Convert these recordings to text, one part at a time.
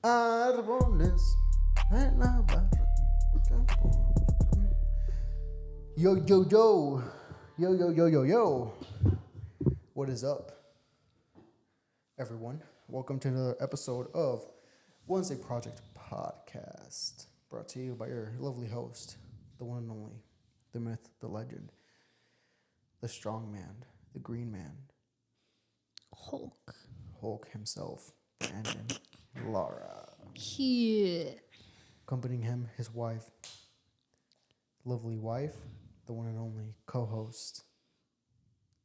árboles en la barra. Yo, yo, yo. Yo, yo, yo, yo, yo. What is up, everyone? Welcome to another episode of Wednesday Project Podcast. Brought to you by your lovely host, the one and only, the myth, the legend, the strong man, the green man, Hulk himself, Brandon Lara. Yeah. Accompanying him, his wife, lovely wife, the one and only co-host,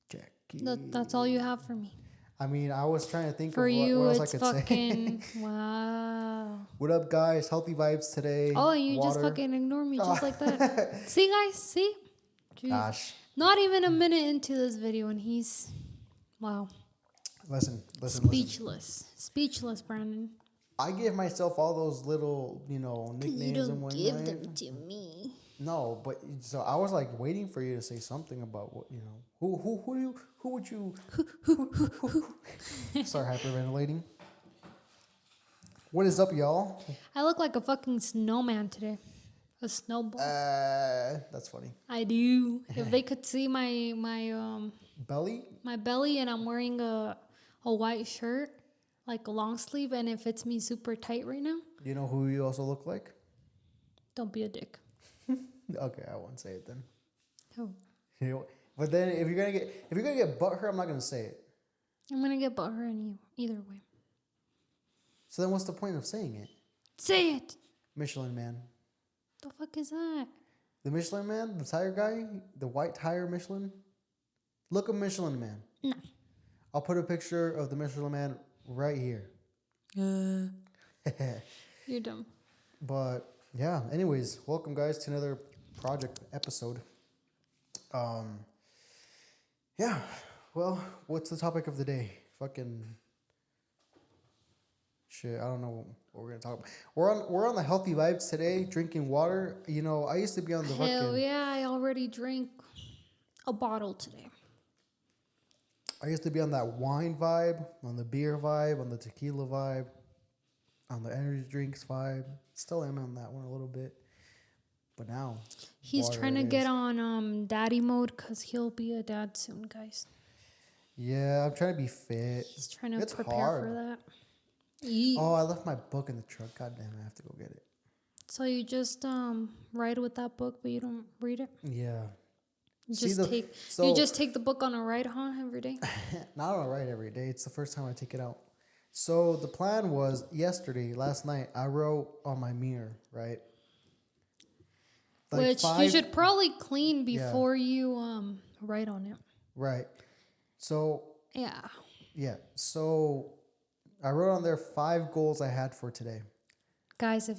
Jackie. That's all you have for me. I mean, I was trying to think For of you, what else I it's could fucking say. wow. What up, guys? Healthy vibes today. Oh, you Water. just fucking ignore me just like that. See, guys, see? Jeez. Gosh. Not even a minute into this video, and he's wow. Listen. Speechless, Brandon. I give myself all those little, nicknames and whatnot. Give them to me. No, but so I was like waiting for you to say something about what who would you Sorry, hyperventilating. What is up, y'all? I look like a fucking snowman today. A snowball. That's funny. I do. If they could see my Belly? my belly, and I'm wearing a white shirt, like a long sleeve, and it fits me super tight right now. You know who you also look like? Don't be a dick. Okay, I won't say it then. Who? But then if you're gonna get butthurt, I'm not gonna say it. I'm gonna get butthurt either way. So then what's the point of saying it? Say it. Michelin Man. The fuck is that? The Michelin Man, the tire guy, the white tire Michelin. Look at Michelin Man. No. I'll put a picture of the Michelin Man right here. You're dumb. But yeah, anyways, welcome guys to another project episode. Yeah, well, what's the topic of the day? Fucking shit, I don't know what we're gonna talk about. We're on the healthy vibes today, drinking water. I used to be on the Hell yeah, I already drank a bottle today. I used to be on that wine vibe, on the beer vibe, on the tequila vibe, on the energy drinks vibe. Still am on that one a little bit. But now He's trying to get on daddy mode because he'll be a dad soon, guys. Yeah, I'm trying to be fit. He's trying to It's prepare hard. for that. Oh, I left my book in the truck. God damn, I have to go get it. So you just ride with that book, but you don't read it? Yeah. You just take the book on a ride, huh, every day? Not on a ride every day. It's the first time I take it out. So the plan was last night, I wrote on my mirror, right? Which you should probably clean before you write on it. Right. So Yeah. So I wrote on there 5 goals I had for today. Guys,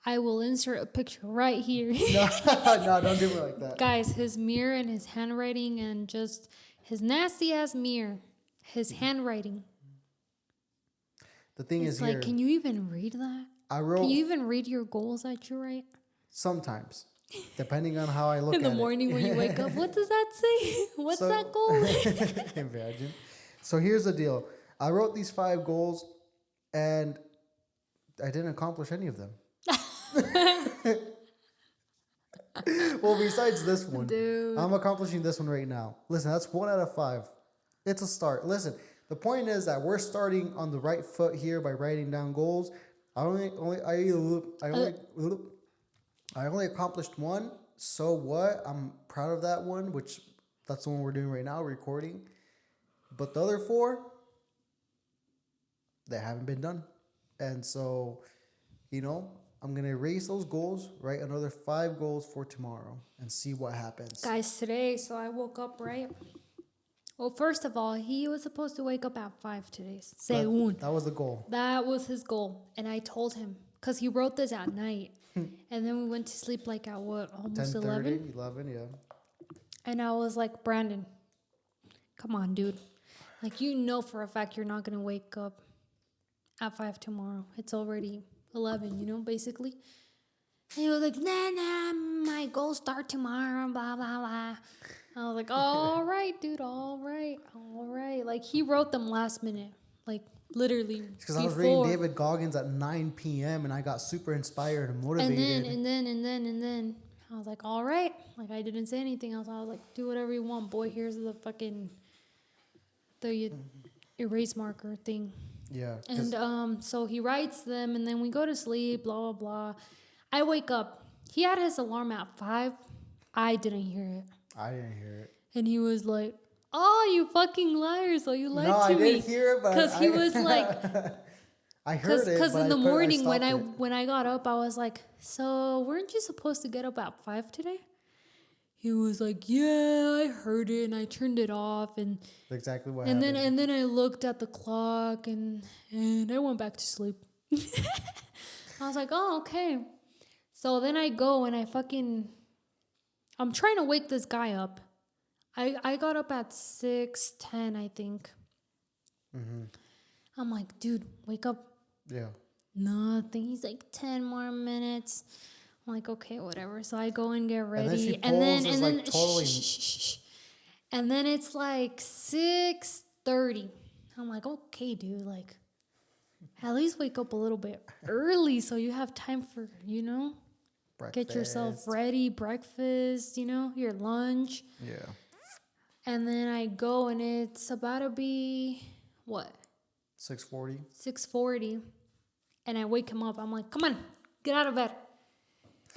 I will insert a picture right here. No, don't do it like that. Guys, his mirror and his handwriting and just his nasty ass mirror, his handwriting. The thing It's is like, here, can you even read that? Can you even read your goals that you write? Sometimes, depending on how I look at it. In the morning when you wake up, what does that say? What's that goal? Imagine. So here's the deal. I wrote these 5 goals and I didn't accomplish any of them. Well, besides this one, Dude. I'm accomplishing this one right now. Listen, that's 1 out of 5. It's a start. Listen, the point is that we're starting on the right foot here by writing down goals. I only accomplished 1. So what? I'm proud of that one, which that's the one we're doing right now, recording. But the other 4, they haven't been done. And so, I'm going to erase those goals, write another 5 goals for tomorrow, and see what happens. Guys, today, so I woke up, right? Well, first of all, he was supposed to wake up at 5 today. That was the goal. That was his goal. And I told him, because he wrote this at night. And then we went to sleep like at what, almost 11? 11, yeah. And I was like, Brandon, come on, dude. Like, for a fact you're not going to wake up at 5 tomorrow. It's already 11, basically. And he was like, nah, my goals start tomorrow, blah, blah, blah. I was like, all right, dude, all right. Like, he wrote them last minute. Like, literally Because I was reading David Goggins at 9 p.m. and I got super inspired and motivated. And then I was like, all right. Like, I didn't say anything else. I was like, do whatever you want, boy. Here's the fucking the erase marker thing. Yeah. And so he writes them, and then we go to sleep. Blah blah blah. I wake up. He had his alarm at 5. I didn't hear it. I didn't hear it. And he was like, "Oh, you fucking liar! So you lied No, to I me." did hear it, but because he was like, I heard it. Because in the morning when stopped it. when I got up, I was like, "So weren't you supposed to get up at 5 today?" He was like, "Yeah, I heard it and I turned it off and That's exactly what and happened. then I looked at the clock and I went back to sleep." I was like, "Oh, okay." So then I go and I'm trying to wake this guy up. I got up at 6:10, I think. Mm-hmm. I'm like, "Dude, wake up." Yeah. Nothing. He's like 10 more minutes. I'm like, okay, whatever. So I go and get ready. And then she and then like totally. And then it's like 6:30. I'm like, okay, dude, like at least wake up a little bit early so you have time for, Breakfast. get yourself ready, breakfast, your lunch. Yeah. And then I go and it's about to be what? 6:40. 6:40. And I wake him up. I'm like, come on, get out of bed.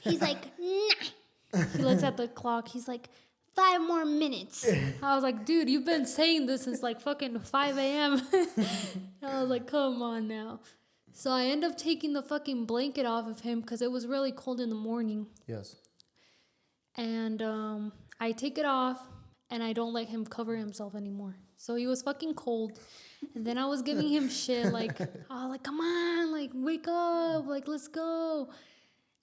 He's like, nah. He looks at the clock. He's like, 5 more minutes. I was like, dude, you've been saying this since like fucking 5 a.m. I was like, come on now. So I end up taking the fucking blanket off of him because it was really cold in the morning. Yes. And I take it off and I don't let him cover himself anymore. So he was fucking cold. And then I was giving him shit like, oh, like, come on, like, wake up, like, let's go.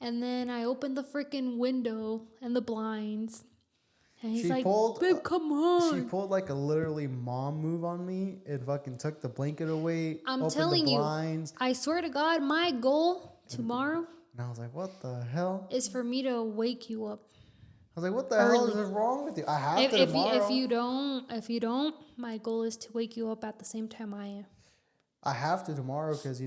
And then I opened the freaking window and the blinds. And he's like, babe, come on. She pulled like a literally mom move on me and fucking took the blanket away. I'm telling you, I swear to God, my goal tomorrow. And I was like, what the hell? Is for me to wake you up. I was like, what the hell is wrong with you? I have to tomorrow. If you don't, my goal is to wake you up at the same time I am. I have to tomorrow because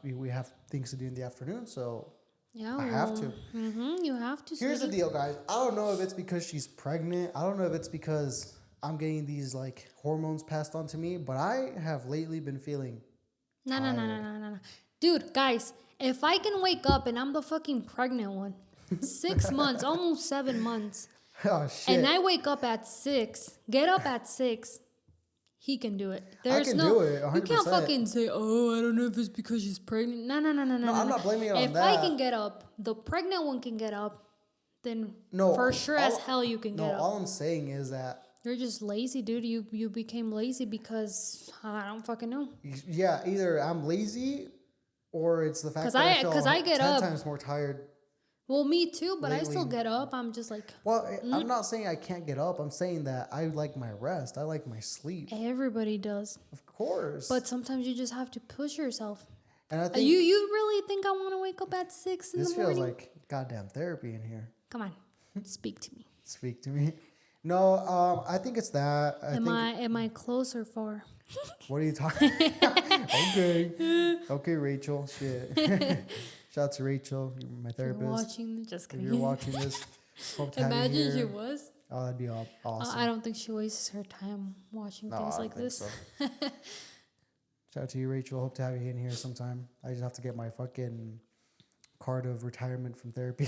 we have things to do in the afternoon, so yeah, I have to. You have to. Here's the deal, guys. I don't know if it's because she's pregnant. I don't know if it's because I'm getting these like hormones passed on to me, but I have lately been feeling No. Dude, guys, if I can wake up and I'm the fucking pregnant one, 6 months, almost 7 months. Oh shit! And I wake up at 6, get up at 6. He can do it. I can do it. 100%. You can't fucking say, "Oh, I don't know if it's because she's pregnant." No. No, I'm not blaming it on that. If I can get up, the pregnant one can get up. Then for sure as hell you can get up. No, all I'm saying is that you're just lazy, dude. You became lazy because I don't fucking know. Yeah, either I'm lazy or it's the fact that I get 10 times more tired. Well, me too, but lately. I still get up. I'm just like... Well, I'm not saying I can't get up. I'm saying that I like my rest. I like my sleep. Everybody does. Of course. But sometimes you just have to push yourself. And I think... You really think I want to wake up at 6 in the morning? This feels like goddamn therapy in here. Come on. Speak to me. Speak to me. No, I think it's that. Am I close or far? What are you talking Okay, Rachel. Shit. Shout out to Rachel, you're my therapist. If you're watching this, hope to imagine have you here. She was. Oh, that'd be awesome. I don't think she wastes her time watching things like this. So. Shout out to you, Rachel. Hope to have you in here sometime. I just have to get my fucking card of retirement from therapy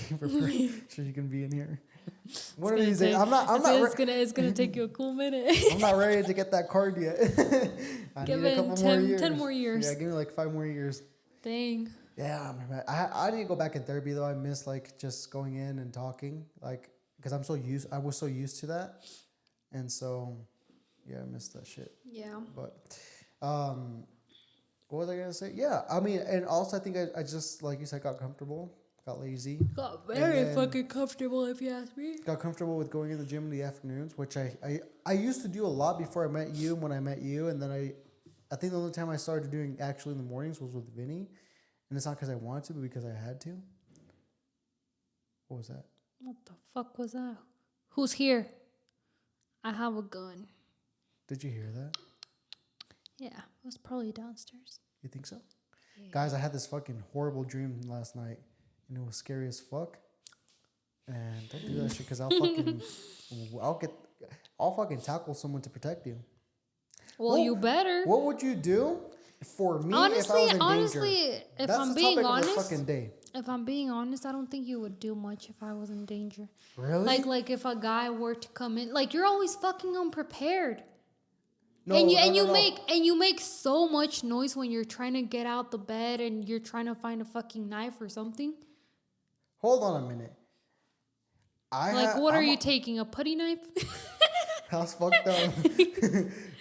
so you can be in here. One of these days, it's gonna take you a cool minute. I'm not ready to get that card yet. I need a couple more years. 10 more years. Yeah, give me like 5 more years. Dang. Yeah, I need to go back in therapy though. I miss like just going in and talking, like because I was so used to that, and so yeah, I miss that shit. Yeah. But what was I gonna say? Yeah, I mean, and also I think I just like you said got comfortable, got lazy, got very fucking comfortable if you ask me. Got comfortable with going in the gym in the afternoons, which I used to do a lot before I met you. And when I met you, and then I think the only time I started doing actually in the mornings was with Vinny. And it's not because I wanted to, but because I had to. What was that? What the fuck was that? Who's here? I have a gun. Did you hear that? Yeah, it was probably downstairs. You think so? Yeah. Guys, I had this fucking horrible dream last night, and it was scary as fuck. And don't do that shit, because I'll fucking tackle someone to protect you. Well, you better. What would you do for me if I Honestly, was in danger? honestly, if That's I'm the being topic of the honest, fucking day. if I'm being honest, I don't think you would do much if I was in danger. Really? Like if a guy were to come in, like you're always fucking unprepared. No, and no. you make so much noise when you're trying to get out the bed and you're trying to find a fucking knife or something. Hold on a minute. What are you taking? A putty knife? That's fucked up.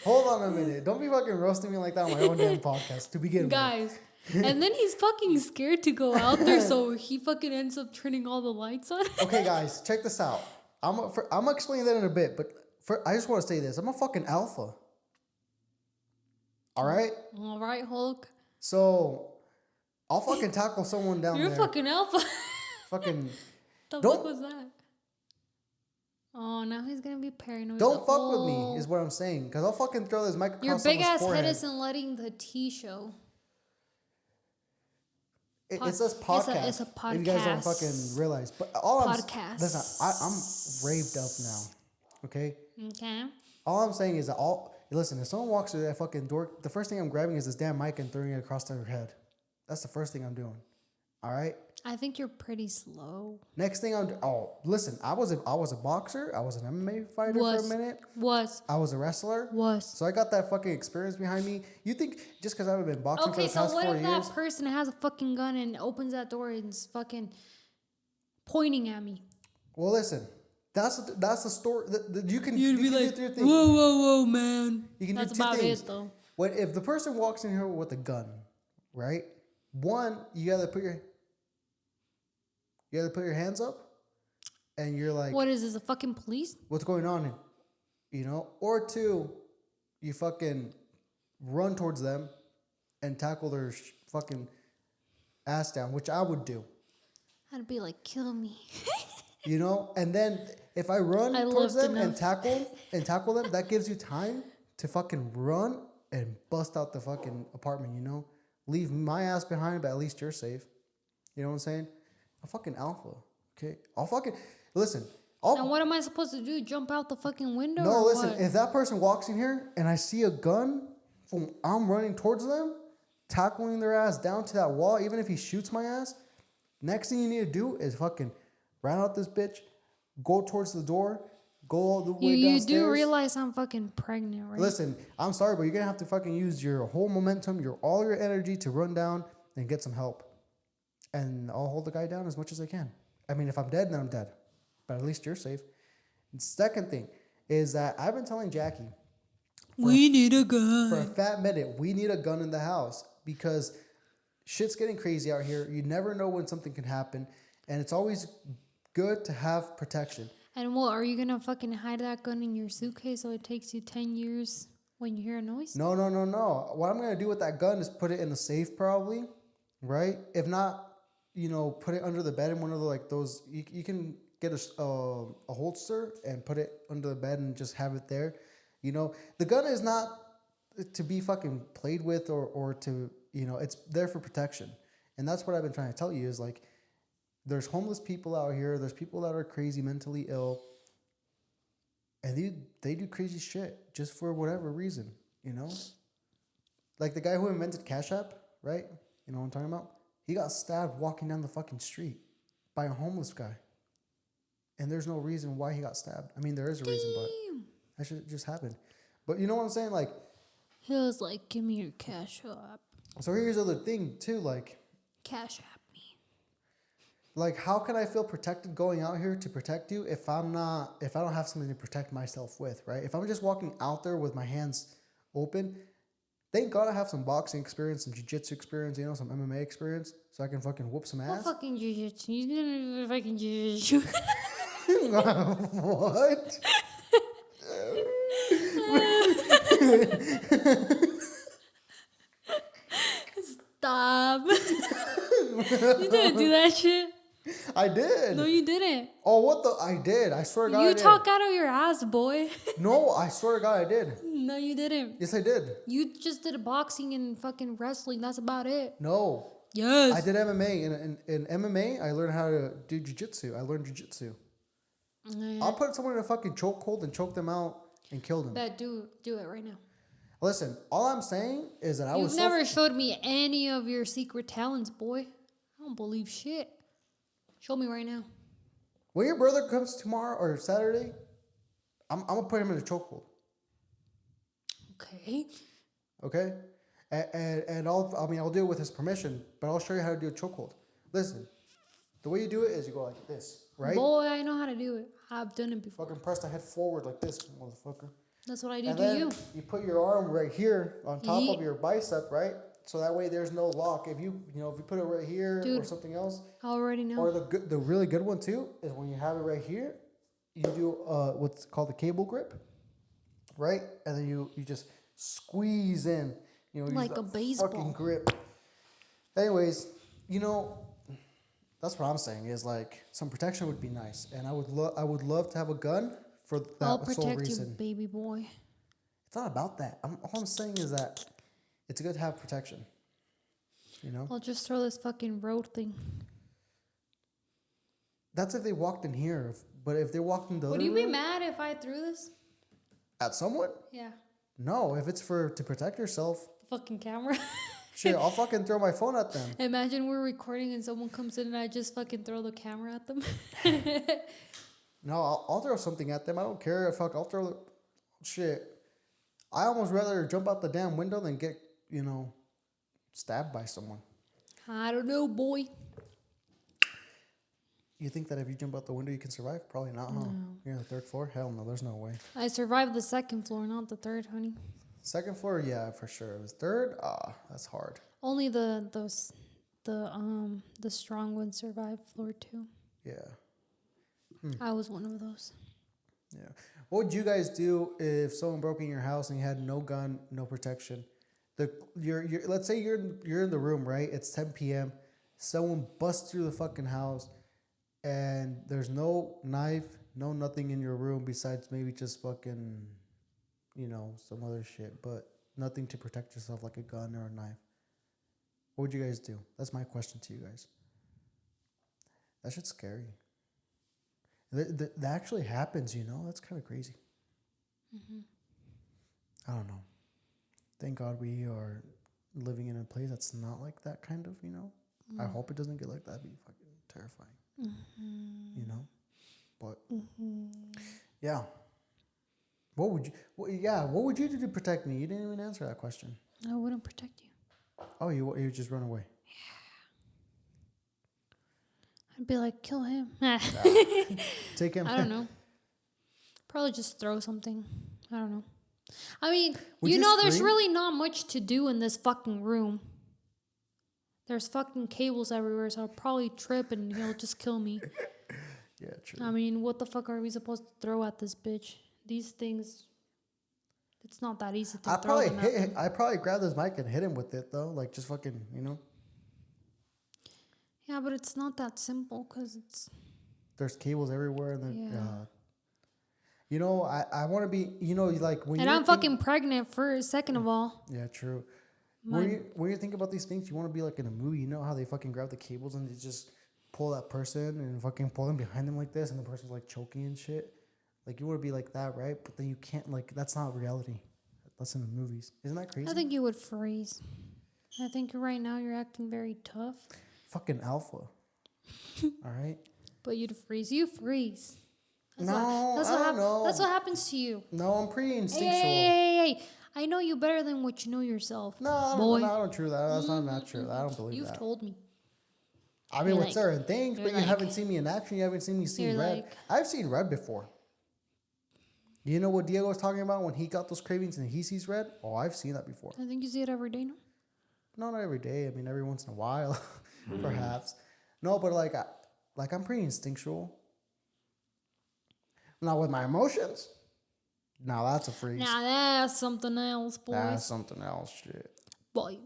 Hold on a minute. Don't be fucking roasting me like that on my own damn podcast to begin Guys. And then he's fucking scared to go out there, so he fucking ends up turning all the lights on. Okay, guys, check this out. I'm gonna explain that in a bit, but I just want to say this. I'm a fucking alpha. All right? All right, Hulk. So, I'll fucking tackle someone down You're there. You're fucking alpha. Fucking... The fuck was that? Oh, now he's gonna be paranoid. Don't fuck with me, is what I'm saying. Because I'll fucking throw this mic across your big ass forehead. head isn't letting the tea show. It says podcast. It's a podcast. If you guys don't fucking realize. But podcast. Listen, I'm raved up now. Okay? Okay. All I'm saying is that listen, if someone walks through that fucking door, the first thing I'm grabbing is this damn mic and throwing it across their head. That's the first thing I'm doing. All right? I think you're pretty slow. Next thing listen, I was a boxer. I was an MMA fighter for a minute. I was a wrestler. So I got that fucking experience behind me. You think just because I've been boxing for the past 4 years? Okay, so what if that person has a fucking gun and opens that door and is fucking pointing at me? Well, listen, that's the story. You can You'd be like, do 3 things. whoa, man. You can That's do 2 about things. it, though. If the person walks in here with a gun, right? One, you gotta put your hands up, and you're like, what is this, a fucking police? what's going on? Or 2, you fucking run towards them and tackle their fucking ass down, which I would do. I'd be like, kill me. And then if I run towards them and tackle them, that gives you time to fucking run and bust out the fucking apartment, Leave my ass behind, but at least you're safe. You know what I'm saying? I'm fucking alpha, okay? Listen. And what am I supposed to do? Jump out the fucking window? No, or listen. what? If that person walks in here and I see a gun, I'm running towards them, tackling their ass down to that wall, even if he shoots my ass. Next thing you need to do is fucking run out this bitch, go towards the door, go all the way downstairs. You do realize I'm fucking pregnant, right? Listen, I'm sorry, but you're gonna have to fucking use your whole momentum, all your energy to run down and get some help. And I'll hold the guy down as much as I can. I mean, if I'm dead, then I'm dead. But at least you're safe. And second thing is that I've been telling Jackie. We need a gun. For a fat minute, we need a gun in the house. Because shit's getting crazy out here. You never know when something can happen. And it's always good to have protection. And what, are you going to fucking hide that gun in your suitcase so it takes you 10 years when you hear a noise? No. What I'm going to do with that gun is put it in the safe probably. Right? If not, put it under the bed in one of those. You can get a holster and put it under the bed and just have it there. The gun is not to be fucking played with or to, it's there for protection. And that's what I've been trying to tell you is there's homeless people out here. There's people that are crazy, mentally ill. And they do crazy shit just for whatever reason, Like the guy who invented Cash App, right? You know what I'm talking about? He got stabbed walking down the fucking street by a homeless guy. And there's no reason why he got stabbed. I mean, there is a reason, but that shit just happened. But you know what I'm saying? He was like, give me your Cash App. So here's the other thing, too. Cash App me. How can I feel protected going out here to protect you if I don't have something to protect myself with, right? If I'm just walking out there with my hands open, thank God I have some boxing experience, some jiu-jitsu experience, some MMA experience, so I can fucking whoop some ass. What fucking jiu-jitsu? You didn't even fucking jiu-jitsu. What? Stop. You didn't do that shit. I did. No, you didn't. Oh, what the? I did. I swear to God, I You did. talk out of your ass, boy. No, I swear to God, I did. No, you didn't. Yes, I did. You just did boxing and fucking wrestling. That's about it. No. Yes. I did MMA. In MMA, I learned how to do jiu-jitsu. I learned jiu-jitsu. I'll put someone in a fucking chokehold and choke them out and kill them. Bet, do it right now. Listen, all I'm saying is that You've never showed me any of your secret talents, boy. I don't believe shit. Show me right now. When your brother comes tomorrow or Saturday, I'm gonna put him in a chokehold. Okay. Okay? And I'll do it with his permission, but I'll show you how to do a chokehold. Listen, the way you do it is you go like this, right? Boy, I know how to do it. I've done it before. Fucking press the head forward like this, motherfucker. That's what I do And to then you. you put your arm right here on top Yeet. of your bicep, right? So that way there's no lock. If you put it right here or Dude. something else, I already know. or the really good one too is when you have it right here, you do what's called the cable grip, right? And then you just squeeze in, use Like the a baseball. fucking grip. Anyways, that's what I'm saying is like some protection would be nice, and I would love to have a gun for I'll that sole protect you, reason. baby boy. It's not about that. All I'm saying is that it's good to have protection. I'll just throw this fucking road thing. That's if they walked in here, but if they walked in the Would other you be room, mad if I threw this? at someone, Yeah. no. If it's to protect yourself, The fucking camera. shit, I'll fucking throw my phone at them. Imagine we're recording and someone comes in and I just fucking throw the camera at them. No, I'll throw something at them. I don't care. I'll throw shit. I almost rather jump out the damn window than get stabbed by someone. I don't know, boy. You think that if you jump out the window you can survive? Probably not, huh? No. You're on the third floor? Hell no, there's no way. I survived the second floor, not the third, honey. Second floor, yeah, for sure. It was third, that's hard. Only the strong ones survived floor 2. Yeah. I was one of those. Yeah. What would you guys do if someone broke in your house and you had no gun, no protection? Let's say you're in the room, right? It's 10 p.m. Someone busts through the fucking house and there's no knife, no nothing in your room besides maybe just fucking, some other shit, but nothing to protect yourself like a gun or a knife. What would you guys do? That's my question to you guys. That shit's scary. That actually happens, That's kind of crazy. Mm-hmm. I don't know. Thank God we are living in a place that's not like that kind of, I hope it doesn't get like that. That'd be fucking terrifying. But, yeah. What would you do to protect me? You didn't even answer that question. I wouldn't protect you. Oh, you just run away. I'd be like, kill him. Take him. I don't know. Probably just throw something. I don't know. I mean, Would you there's scream? really not much to do in this fucking room. There's fucking cables everywhere, so I'll probably trip and he'll just kill me. Yeah, true. I mean, what the fuck are we supposed to throw at this bitch? These things, it's not that easy to throw them at them. I probably grab this mic and hit him with it though, like just fucking, Yeah, but it's not that simple because it's... There's cables everywhere, and then Yeah. I want to be, like when. And I'm fucking pregnant first, second of all. Yeah, true. When you think about these things, you want to be like in a movie. You know how they fucking grab the cables and they just pull that person and fucking pull them behind them like this, and the person's like choking and shit. Like you want to be like that, right? But then you can't. Like that's not reality. That's in the movies. Isn't that crazy? I think you would freeze. I think right now you're acting very tough. Fucking alpha. All right. But you'd freeze. You freeze. I don't know. That's what happens to you. No, I'm pretty instinctual. Hey. I know you better than what you know yourself. No, I don't true that. That's not true. I don't believe You've that. told me. I mean, You're with like- certain things, but you're you like- haven't seen me in action. You haven't seen me see You're red. like- I've seen red before. You know what Diego was talking about when he got those cravings and he sees red? Oh, I've seen that before. I think you see it every day now. No, not every day. I mean, every once in a while, perhaps. No, but I'm pretty instinctual. Now with my emotions, now that's a freeze. Now that's something else, boys. That's something else, shit. Boy.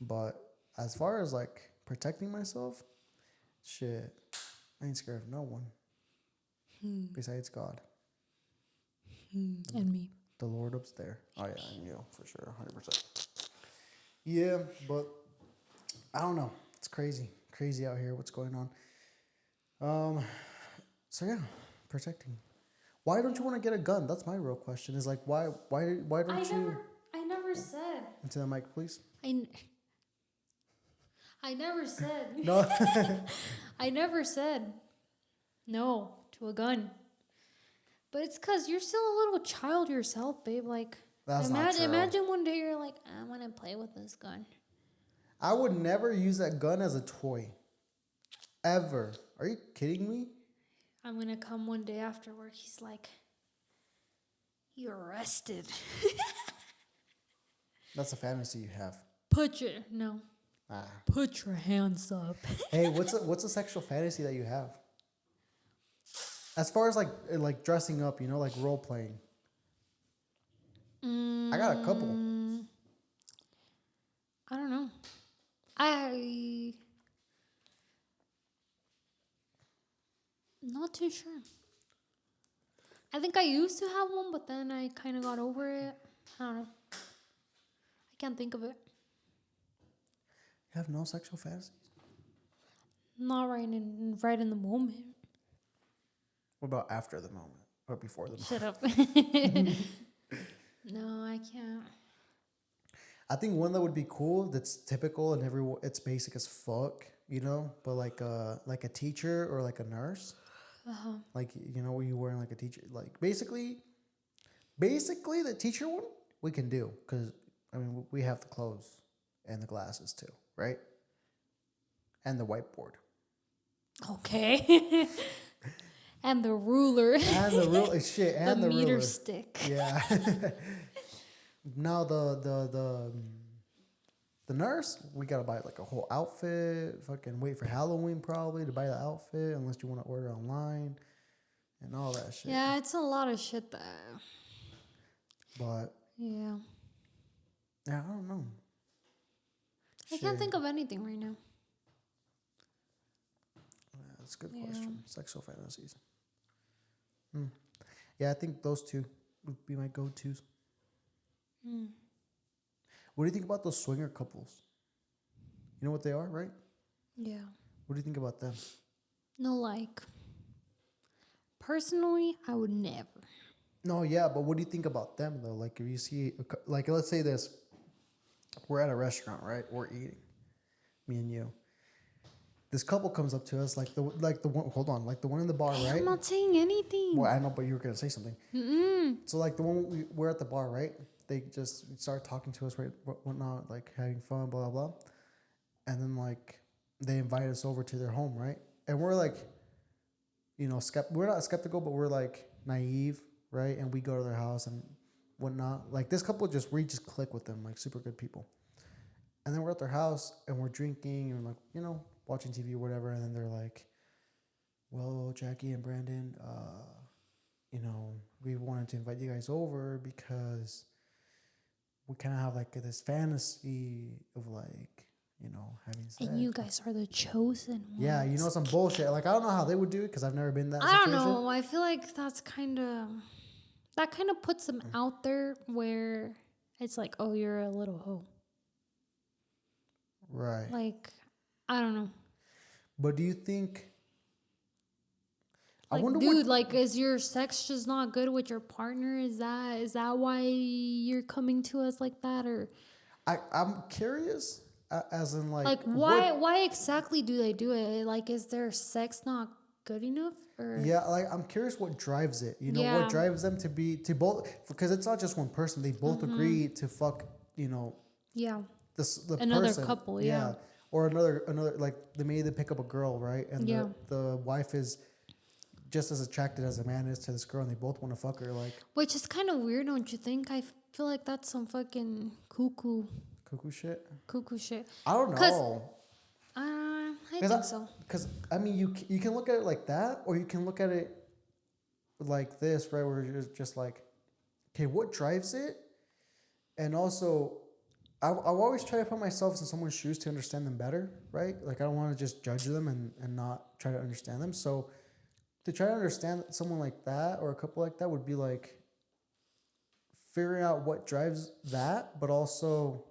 But as far as like protecting myself, shit, I ain't scared of no one besides God, And me. the Lord up there. Oh yeah, and you for sure, 100%. Yeah, but I don't know. It's crazy out here. What's going on? So yeah, protecting. Why don't you want to get a gun? That's my real question. Is like why don't you? I never said. Into the mic, please. I never said. No, I never said no to a gun. But it's because you're still a little child yourself, babe. Like, that's not true. imagine one day you're like, I want to play with this gun. I would never use that gun as a toy. Ever. Are you kidding me? I'm going to come one day after work. He's like, you're arrested. That's a fantasy you have. Put your hands up. Hey, what's a sexual fantasy that you have? As far as like dressing up, like role playing. I got a couple. I don't know. Not too sure. I think I used to have one, but then I kind of got over it. I don't know. I can't think of it. You have no sexual fantasies? Not right in the moment. What about after the moment or before the moment? Shut up. No, I can't. I think one that would be cool that's typical and it's basic as fuck, but like a teacher or like a nurse. Uh-huh. Like, where you wearing like a teacher, like basically the teacher one we can do because we have the clothes and the glasses too, right? And the whiteboard. Okay. And the ruler. And the ruler, shit, and the meter ruler. stick. Yeah. Now the nurse, we gotta buy like a whole outfit. Fucking wait for Halloween probably to buy the outfit, unless you want to order online, and all that shit. Yeah, it's a lot of shit that. But Yeah. yeah, I don't know. I can't think of anything right now. Yeah, that's a good question. Sexual fantasies. Yeah, I think those two would be my go-tos. What do you think about those swinger couples? You know what they are, right? Yeah. What do you think about them? No, like. Personally, I would never. No, yeah, but what do you think about them though? Like if you see, like let's say this, we're at a restaurant, right? We're eating, me and you. This couple comes up to us, like the one. Hold on, like the one in the bar, right? I'm not saying anything. Well, I know, but you were gonna say something. So like the one we're at the bar, right? They just start talking to us, right? Whatnot, like having fun, blah blah blah, and then like they invite us over to their home, right? And we're like, we're not skeptical, but we're like naive, right? And we go to their house and whatnot. Like this couple, we just click with them, like super good people. And then we're at their house and we're drinking and like watching TV or whatever. And then they're like, "Well, Jackie and Brandon, we wanted to invite you guys over because we kind of have like this fantasy of like, having sex." And you guys are the chosen ones. Yeah, some bullshit. Like I don't know how they would do it because I've never been in that I situation. don't know. I feel like that kind of puts them out there where it's like, oh, you're a little hoe. Right. Like, I don't know. But do you think? Like, I wonder dude, like, is your sex just not good with your partner? Is that why you're coming to us like that, or? I'm curious, as in like why exactly do they do it? Like, is their sex not good enough, or? Yeah, like I'm curious what drives it. What drives them to both, because it's not just one person. They both agree to fuck. Yeah. The another person. couple, yeah. Or another like they pick up a girl, right? And the wife is just as attracted as a man is to this girl, and they both want to fuck her, like. Which is kind of weird, don't you think? I feel like that's some fucking cuckoo shit. I don't know. I think so. Because you can look at it like that, or you can look at it like this, right? Where you're just like, okay, what drives it, and also, I always try to put myself in someone's shoes to understand them better, right? Like I don't want to just judge them and not try to understand them. So to try to understand someone like that or a couple like that would be like figuring out what drives that, but also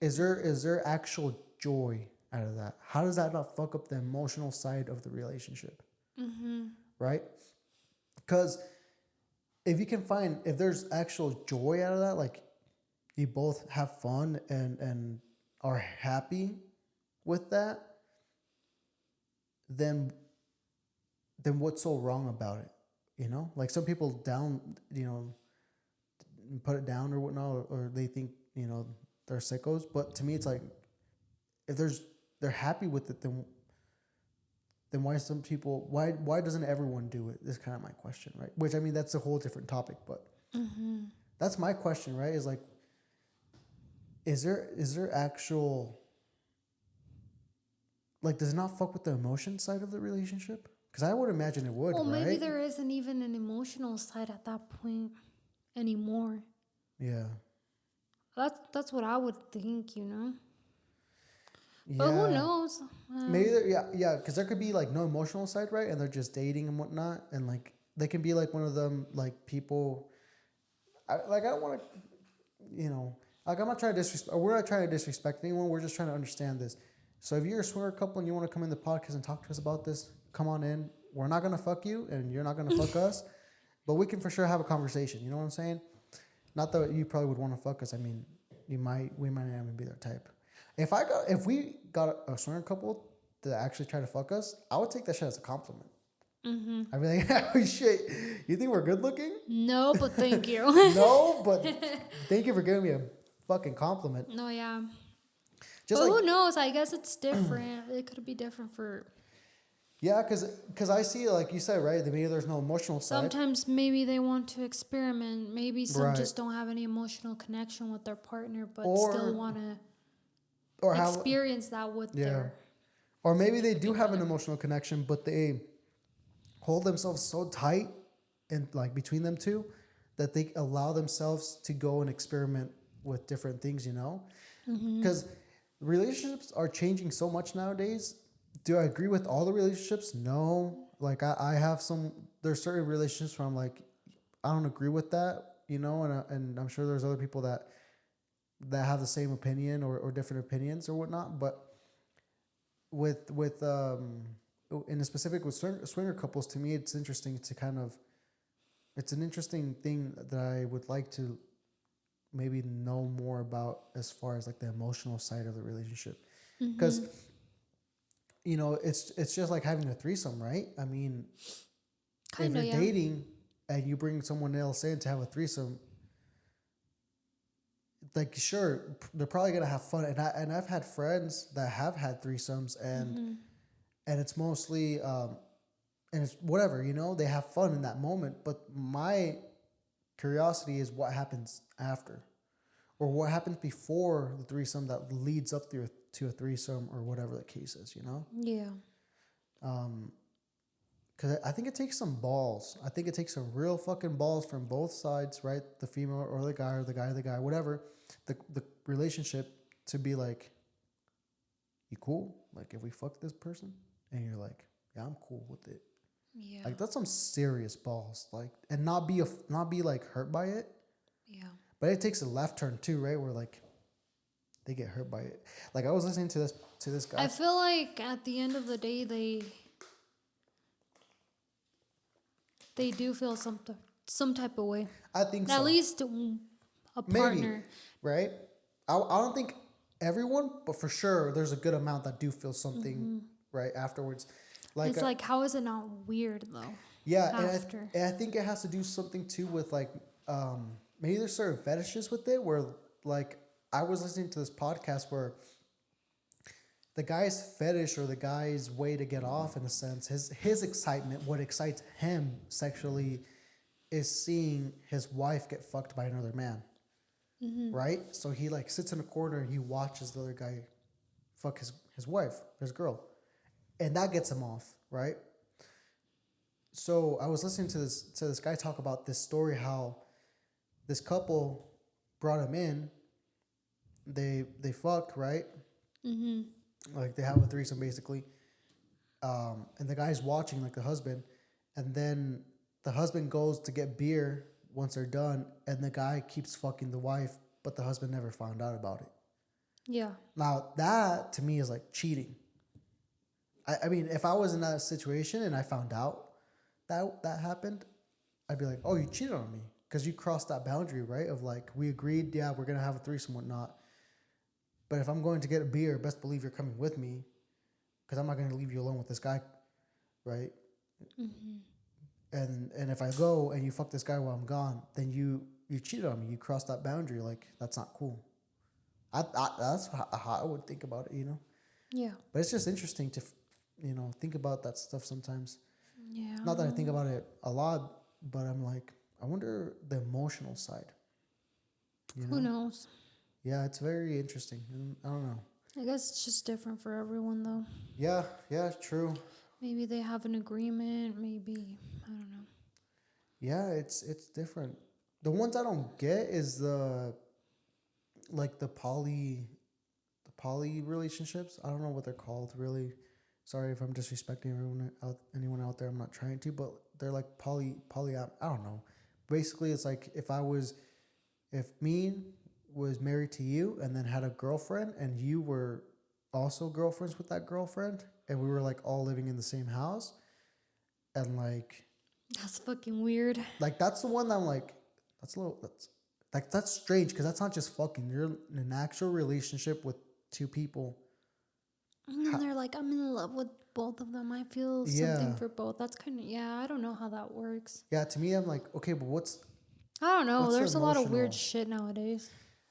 is there actual joy out of that? How does that not fuck up the emotional side of the relationship, Mm-hmm. right? Because if there's actual joy out of that, like you both have fun and are happy with that, then what's so wrong about it? You know, like some people down, put it down or whatnot, or they think they're sickos. But to me, it's like if they're happy with it, then why doesn't everyone do it? Is kind of my question, right? Which I mean that's a whole different topic, but Mm-hmm. that's my question, right? Is like is there actual like does it not fuck with the emotion side of the relationship? Because I would imagine it would, Well, maybe right? there isn't even an emotional side at that point anymore. Yeah, That's what I would think, you know. But who yeah. knows? Maybe yeah, because there could be like no emotional side, right? And they're just dating and whatnot, and like they can be like one of them like people. I don't want to, like I'm not trying to disrespect. We're not trying to disrespect anyone. We're just trying to understand this. So if you're a swinger couple and you want to come in the podcast and talk to us about this, come on in. We're not gonna fuck you, and you're not gonna fuck us, but we can for sure have a conversation. You know what I'm saying? Not that you probably would want to fuck us. I mean, we might not even be their type. If we got a swinger couple to actually try to fuck us, I would take that shit as a compliment. Mm-hmm. I'd be like, oh shit, you think we're good looking? No, but thank you. No, but thank you for giving me a fucking compliment. No, yeah. Just But like who knows? I guess it's different. It could be different for yeah, because I see like you said right, that maybe there's no emotional side. sometimes. Maybe they want to experiment. Maybe some Right. just don't have any emotional connection with their partner, but Or still want to or have experience that with yeah, their. or maybe they do have an emotional connection, but they hold themselves so tight and like between them two that they allow themselves to go and experiment with different things, Mm-hmm. because relationships are changing so much nowadays. Do I agree with all the relationships? No. Like I have there's certain relationships where I'm like, I don't agree with that, and I'm sure there's other people that have the same opinion or different opinions or whatnot. But with in a specific with swinger couples, to me, it's interesting to it's an interesting thing that I would like to maybe know more about as far as like the emotional side of the relationship, Mm-hmm. because it's just like having a threesome, right? I mean, if Kind of, you're yeah. dating and you bring someone else in to have a threesome, like sure they're probably gonna have fun, and I've had friends that have had threesomes, Mm-hmm. and it's mostly and it's whatever, they have fun in that moment, but my curiosity is what happens after, or what happens before the threesome that leads up to a threesome or whatever the case is. Yeah. Because I think it takes some balls. I think it takes some real fucking balls from both sides, right? The female or the guy, whatever. The relationship to be like, you cool? Like if we fuck this person, and you're like, yeah, I'm cool with it. Yeah. Like that's some serious balls. Like and not be like hurt by it. Yeah. But it takes a left turn too, right? Where like they get hurt by it. Like I was listening to this guy. I feel like at the end of the day, they do feel some type of way. I think At so. least a Maybe, partner. right? I don't think everyone, but for sure, there's a good amount that do feel something right afterwards. Like It's like, how is it not weird though? yeah, After. and I think it has to do something too with like maybe there's certain fetishes with it where like I was listening to this podcast where the guy's fetish or the guy's way to get off in a sense, his excitement, what excites him sexually is seeing his wife get fucked by another man. Right? So he like sits in a corner and he watches the other guy fuck his wife, his girl. And that gets him off, right? So I was listening to this guy talk about this story, how this couple brought him in they fuck, right? Mhm. Like they have a threesome basically. And the guy's watching, like the husband, and then the husband goes to get beer once they're done, and the guy keeps fucking the wife, but the husband never found out about it. Yeah. Now that to me is like cheating. I mean, if I was in that situation and I found out that happened, I'd be like, oh, you cheated on me because you crossed that boundary, right? Of like we agreed, yeah, we're gonna have a threesome, whatnot. But if I'm going to get a beer, best believe you're coming with me because I'm not gonna leave you alone with this guy, right? Mhm. And if I go and you fuck this guy while I'm gone, then you cheated on me. You crossed that boundary. Like that's not cool. That's how I would think about it, you know. Yeah. But it's just interesting to, think about that stuff sometimes. Yeah. Not that I think about it a lot, but I'm like, I wonder the emotional side. You Who know? knows? Yeah, it's very interesting. I don't know. I guess it's just different for everyone, though. Yeah, yeah, true. Maybe they have an agreement. Maybe I don't know. Yeah, it's different. The ones I don't get is the like the poly relationships. I don't know what they're called really. Sorry if I'm disrespecting anyone out there. I'm not trying to, but they're like poly. I don't know. Basically, it's like if me was married to you and then had a girlfriend and you were also girlfriends with that girlfriend and we were like all living in the same house and That's fucking weird. that's the one that I'm like that's strange because that's not just fucking. You're in an actual relationship with two people. And then they're like, I'm in love with both of them. I feel something Yeah. for both. That's kind of, yeah, I don't know how that works. Yeah, to me, I'm like, okay, but I don't know. what's the There's a lot of weird emotional? shit nowadays.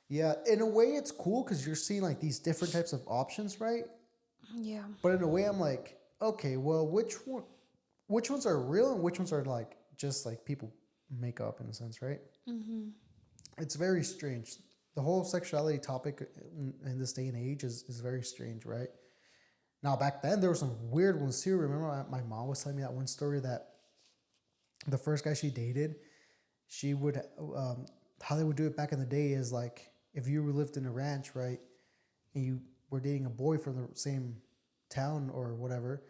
Yeah, in a way, it's cool because you're seeing like these different types of options, right? Yeah. But in a way, I'm like, okay, well, which ones are real and which ones are like just like people make up in a sense, right? Mm-hmm. It's very strange. The whole sexuality topic in this day and age is very strange, right? Now, back then, there were some weird ones too. Remember, my mom was telling me that one story that the first guy she dated, she would how they would do it back in the day is like if you lived in a ranch, right, and you were dating a boy from the same town or whatever,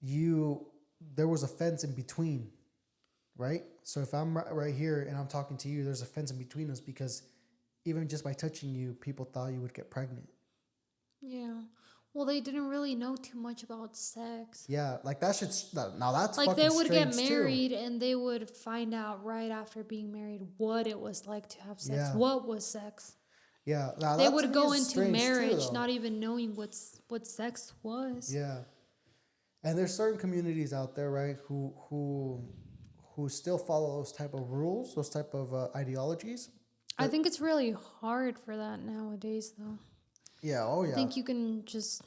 you there was a fence in between, right? So if I'm right here and I'm talking to you, there's a fence in between us because even just by touching you, people thought you would get pregnant. Yeah. Well, they didn't really know too much about sex. Yeah, like that should now that's Like they fucking would get strange too. married and they would find out right after being married what it was like to have sex. Yeah, What was sex? yeah. Now They that to would me go is into strange too, marriage though. not even knowing what sex was. Yeah, and there's certain communities out there, right, who still follow those type of rules, those type of ideologies. I But think it's really hard for that nowadays, though. yeah, oh I yeah, think you can just,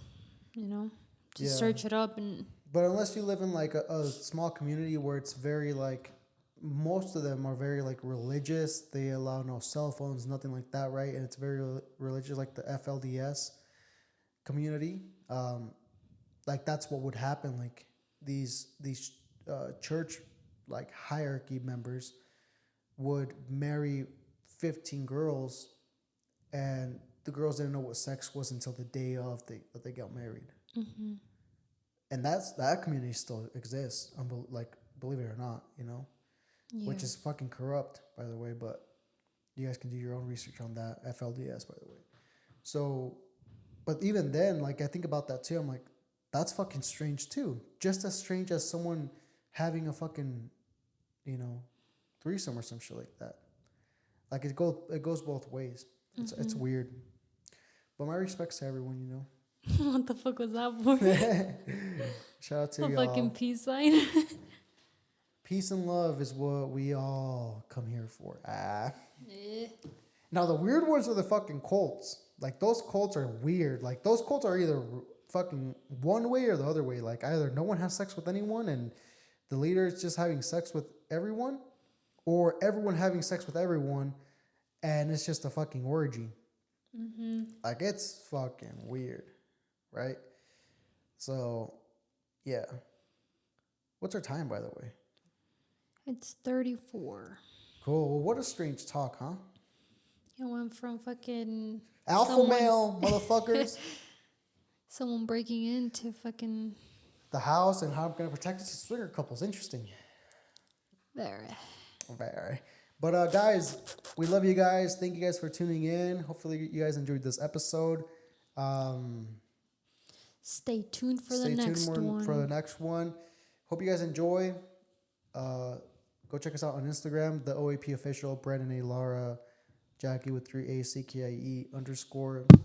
you know, just yeah. search it up and But unless you live in like a small community where it's very like most of them are very like religious. They allow no cell phones, nothing like that, right? And it's very religious, like the FLDS community. Like that's what would happen. Like these church like hierarchy members would marry 15 girls, and the girls didn't know what sex was until the day of that they got married. mm-hmm. And that community still exists. Like believe it or not, Yeah. which is fucking corrupt, by the way. But you guys can do your own research on that. FLDS, by the way. So, but even then, like I think about that too. I'm like, that's fucking strange too. Just as strange as someone having a fucking, you know, threesome or some shit like that. Like it goes both ways. It's Mm-hmm. weird. But my respects to everyone, What the fuck was that for? Shout out to A fucking y'all. peace sign. Peace and love is what we all come here for. Ah. Eh. Now the weird ones are the fucking cults. Like those cults are weird. Like those cults are either fucking one way or the other way. Like either no one has sex with anyone and the leader is just having sex with everyone, or everyone having sex with everyone, and it's just a fucking orgy. Mm-hmm. Like it's fucking weird, right? So, yeah. What's our time, by the way? It's 34. Cool. Well, what a strange talk, huh? It went from fucking Alpha someone- male motherfuckers. someone breaking into fucking The house and how I'm gonna protect it to swinger couples. Interesting. there. Very. But guys, we love you guys. Thank you guys for tuning in. Hopefully you guys enjoyed this episode. Stay tuned for the Stay next tuned one. for the next one. Hope you guys enjoy. Go check us out on Instagram, the OAP official, Brandon A. Lara, Jackie with 3 A CKIE _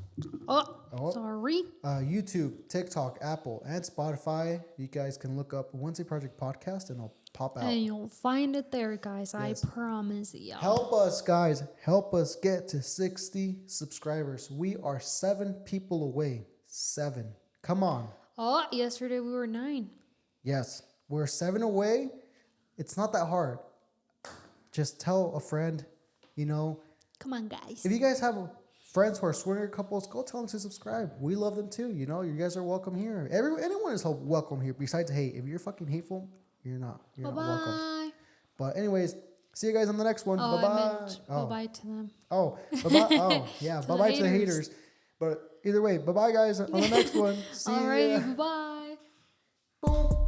Oh, sorry. YouTube, TikTok, Apple, and Spotify. You guys can look up Wednesday Project Podcast and it'll pop out. And you'll find it there, guys. Yes. I promise y'all. Help us, guys. Help us get to 60 subscribers. We are 7 people away. 7. Come on. Oh, yesterday we were 9. Yes, we're 7 away. It's not that hard. Just tell a friend, you know. Come on, guys. If you guys have friends who are swinger couples, go tell them to subscribe. We love them too. You know, you guys are welcome here. Anyone is welcome here besides hate. If you're fucking hateful, you're not. You're not welcome. Bye-bye. But anyways, see you guys on the next one. Oh, Bye-bye. I meant bye-bye to them. Oh, bye-bye. Oh, yeah. To Bye-bye the to the haters. But either way, bye-bye, guys. On the next one. See ya. Alrighty, bye-bye. Boom.